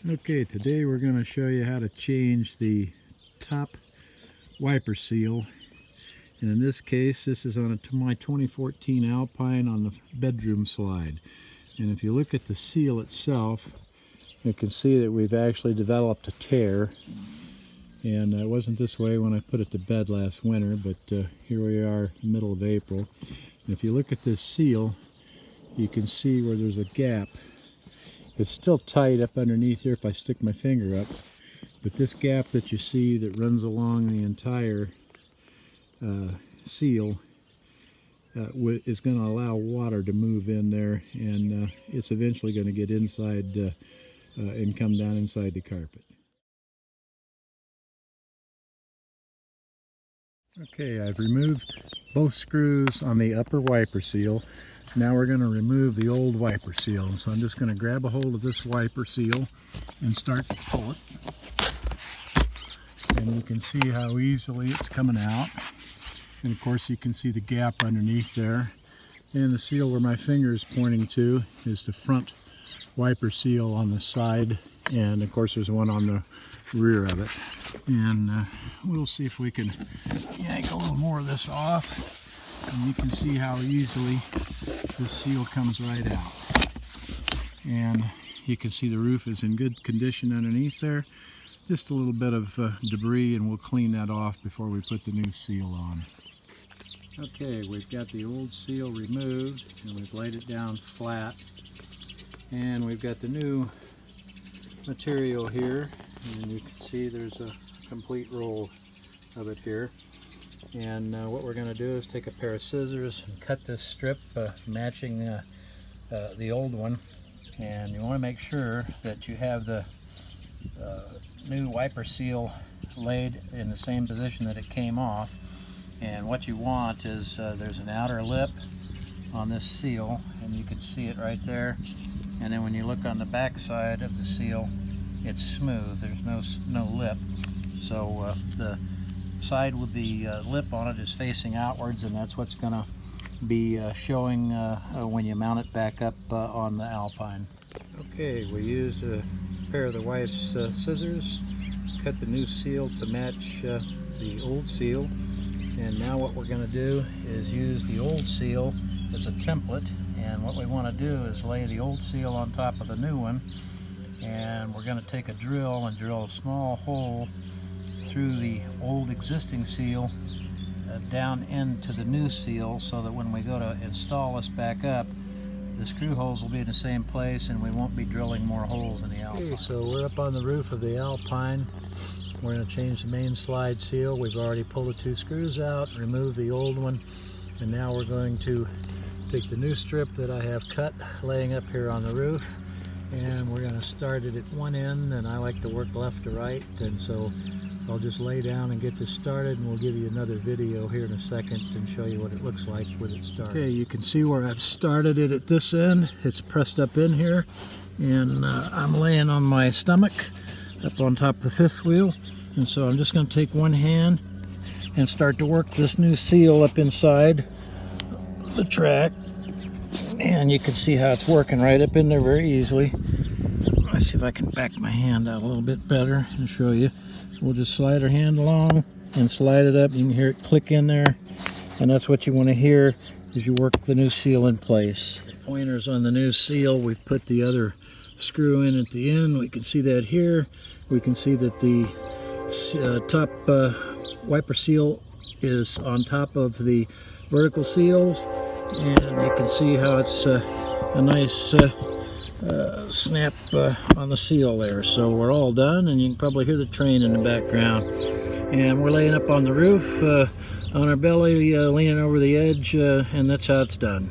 Okay, today we're going to show you how to change the top wiper seal. And in this case, this is on my 2014 Alpine on the bedroom slide. And if you look at the seal itself, you can see that we've actually developed a tear. And it wasn't this way when I put it to bed last winter, but here we are, middle of April. And if you look at this seal, you can see where there's a gap. It's still tight up underneath here if I stick my finger up, but this gap that you see that runs along the entire seal is going to allow water to move in there, and it's eventually going to get inside and come down inside the carpet. Okay, I've removed both screws on the upper wiper seal. Now we're going to remove the old wiper seal. So I'm just going to grab a hold of this wiper seal and start to pull it. And you can see how easily it's coming out. And of course you can see the gap underneath there. And the seal where my finger is pointing to is the front wiper seal on the side. And of course there's one on the rear of it. And we'll see if we can yank a little more of this off. And you can see how easily this seal comes right out. And you can see the roof is in good condition underneath there. Just a little bit of debris, and we'll clean that off before we put the new seal on. Okay, we've got the old seal removed and we've laid it down flat. And we've got the new material here, and you can see there's a complete roll of it here. And what we're going to do is take a pair of scissors and cut this strip matching the old one. And you want to make sure that you have the new wiper seal laid in the same position that it came off. And what you want is there's an outer lip on this seal, and you can see it right there. And then when you look on the back side of the seal, it's smooth. There's no lip. So the side with the lip on it is facing outwards, and that's what's going to be showing when you mount it back up on the Alpine. Okay, we used a pair of the wife's scissors, cut the new seal to match the old seal, and now what we're going to do is use the old seal as a template. And what we want to do is lay the old seal on top of the new one, and we're going to take a drill and drill a small hole through the old existing seal down into the new seal, so that when we go to install this back up, the screw holes will be in the same place and we won't be drilling more holes in the Alpine. Okay, so we're up on the roof of the Alpine. We're going to change the main slide seal. We've already pulled the two screws out, removed the old one, and now we're going to take the new strip that I have cut laying up here on the roof, and we're going to start it at one end, and I like to work left to right, and so I'll just lay down and get this started, and we'll give you another video here in a second and show you what it looks like with it started. Okay, you can see where I've started it at this end. It's pressed up in here, and I'm laying on my stomach up on top of the fifth wheel, and so I'm just going to take one hand and start to work this new seal up inside the track, and you can see how it's working right up in there very easily. Let's see if I can back my hand out a little bit better and show you. We'll just slide our hand along and slide it up. You can hear it click in there, and that's what you want to hear as you work the new seal in place. The pointers on the new seal, we've put the other screw in at the end. We can see that here. We can see that the top wiper seal is on top of the vertical seals, and you can see how it's a nice snap on the seal there. So we're all done, and you can probably hear the train in the background. And we're laying up on the roof on our belly, leaning over the edge, and that's how it's done.